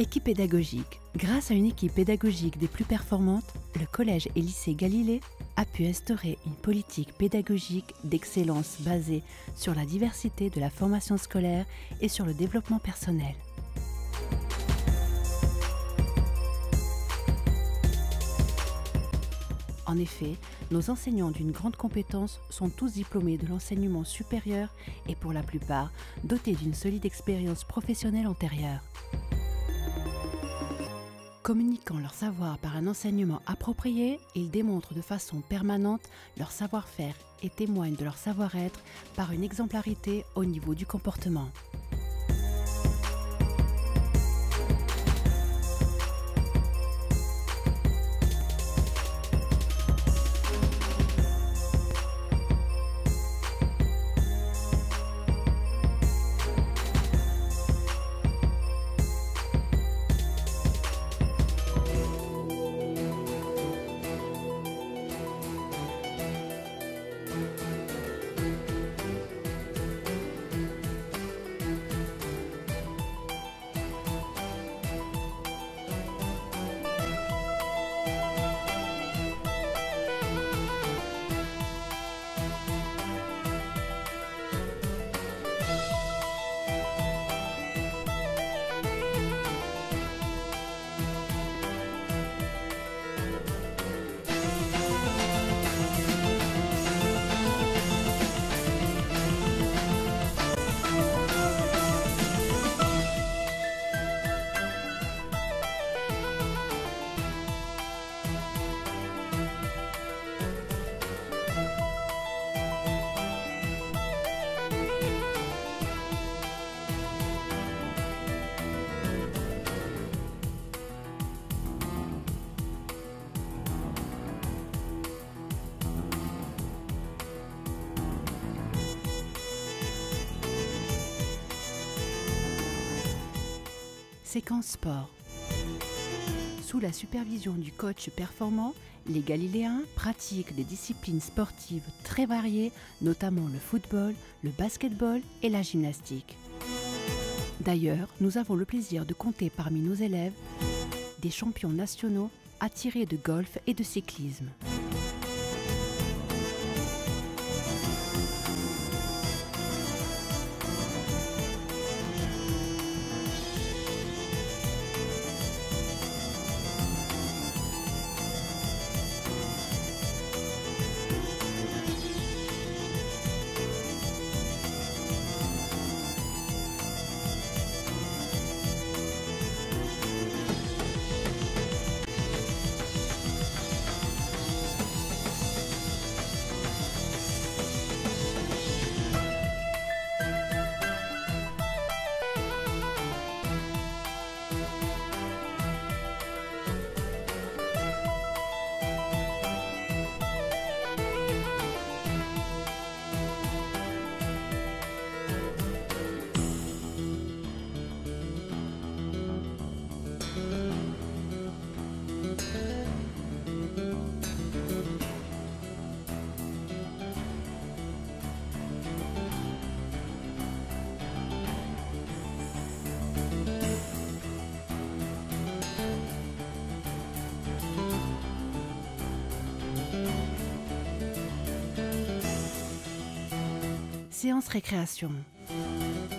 Équipe pédagogique. Grâce à une équipe pédagogique des plus performantes, le collège et lycée Galilée a pu instaurer une politique pédagogique d'excellence basée sur la diversité de la formation scolaire et sur le développement personnel. En effet, nos enseignants d'une grande compétence sont tous diplômés de l'enseignement supérieur et pour la plupart dotés d'une solide expérience professionnelle antérieure. Communiquant leur savoir par un enseignement approprié, ils démontrent de façon permanente leur savoir-faire et témoignent de leur savoir-être par une exemplarité au niveau du comportement. Séquence sport. Sous la supervision du coach performant, les Galiléens pratiquent des disciplines sportives très variées, notamment le football, le basketball et la gymnastique. D'ailleurs, nous avons le plaisir de compter parmi nos élèves des champions nationaux attirés de golf et de cyclisme. Séance récréation.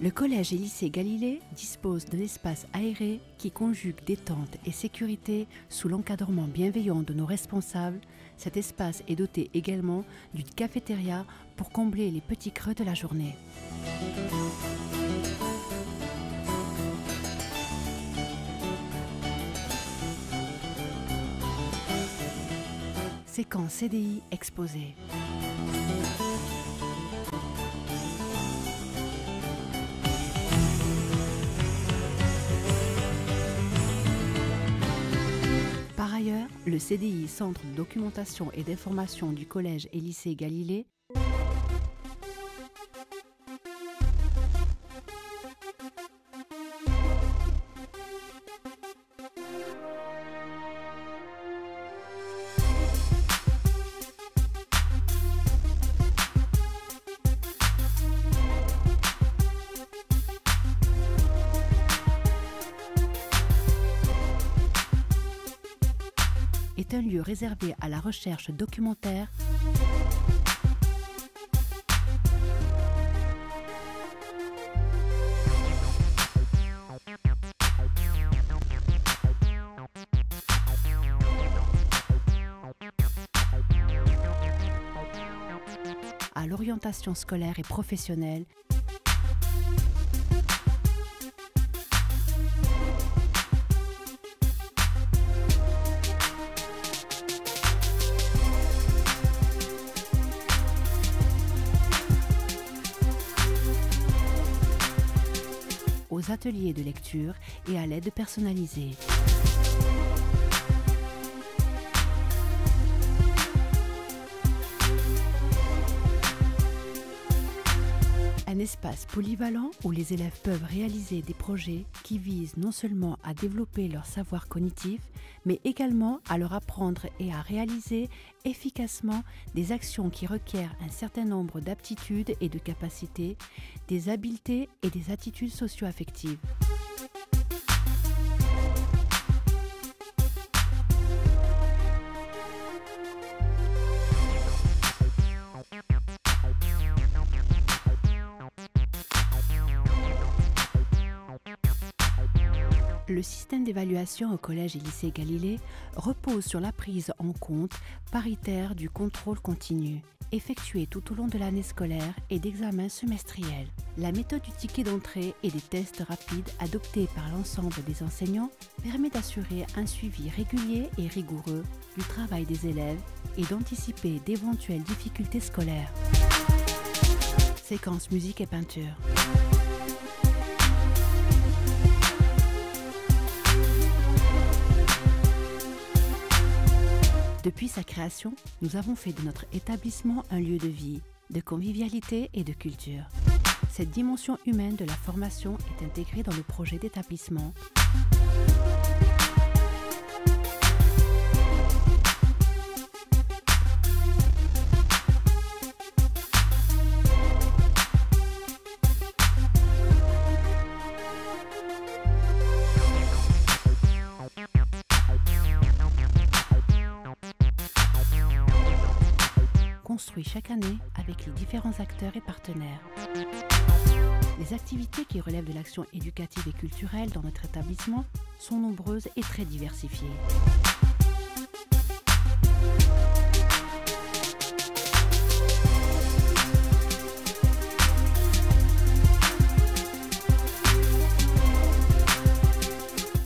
Le collège et lycée Galilée dispose d'un espace aéré qui conjugue détente et sécurité sous l'encadrement bienveillant de nos responsables. Cet espace est doté également d'une cafétéria pour combler les petits creux de la journée. Séquence CDI exposée. Par ailleurs, le CDI, Centre de documentation et d'information du collège et lycée Galilée, est un lieu réservé à la recherche documentaire, à l'orientation scolaire et professionnelle, aux ateliers de lecture et à l'aide personnalisée. Un espace polyvalent où les élèves peuvent réaliser des projets qui visent non seulement à développer leur savoir cognitif, mais également à leur apprendre et à réaliser efficacement des actions qui requièrent un certain nombre d'aptitudes et de capacités, des habiletés et des attitudes socio-affectives. Le système d'évaluation au collège et lycée Galilée repose sur la prise en compte paritaire du contrôle continu, effectué tout au long de l'année scolaire et d'examens semestriels. La méthode du ticket d'entrée et des tests rapides adoptés par l'ensemble des enseignants permet d'assurer un suivi régulier et rigoureux du travail des élèves et d'anticiper d'éventuelles difficultés scolaires. Séquence musique et peinture. Depuis sa création, nous avons fait de notre établissement un lieu de vie, de convivialité et de culture. Cette dimension humaine de la formation est intégrée dans le projet d'établissement. Construit chaque année avec les différents acteurs et partenaires. Les activités qui relèvent de l'action éducative et culturelle dans notre établissement sont nombreuses et très diversifiées.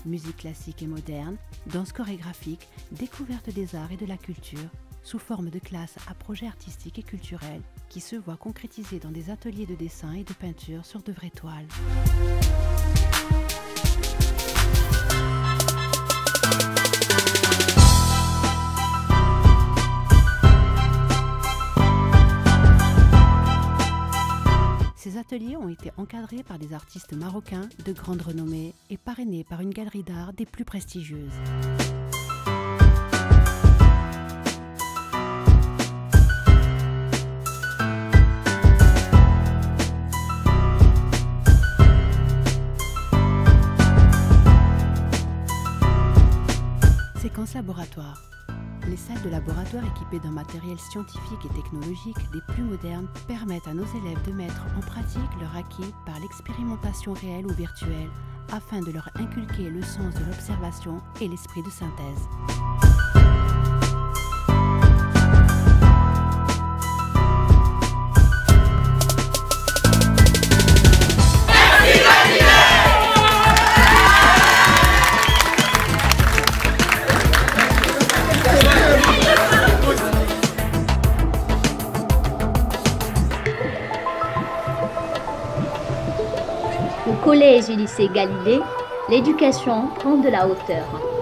Musique classique et moderne, danse chorégraphique, découverte des arts et de la culture, sous forme de classes à projets artistiques et culturels qui se voient concrétisés dans des ateliers de dessin et de peinture sur de vraies toiles. Ces ateliers ont été encadrés par des artistes marocains de grande renommée et parrainés par une galerie d'art des plus prestigieuses. Séquence laboratoire. Les salles de laboratoire équipées d'un matériel scientifique et technologique des plus modernes permettent à nos élèves de mettre en pratique leur acquis par l'expérimentation réelle ou virtuelle afin de leur inculquer le sens de l'observation et l'esprit de synthèse. Au collège et lycée Galilée, l'éducation prend de la hauteur.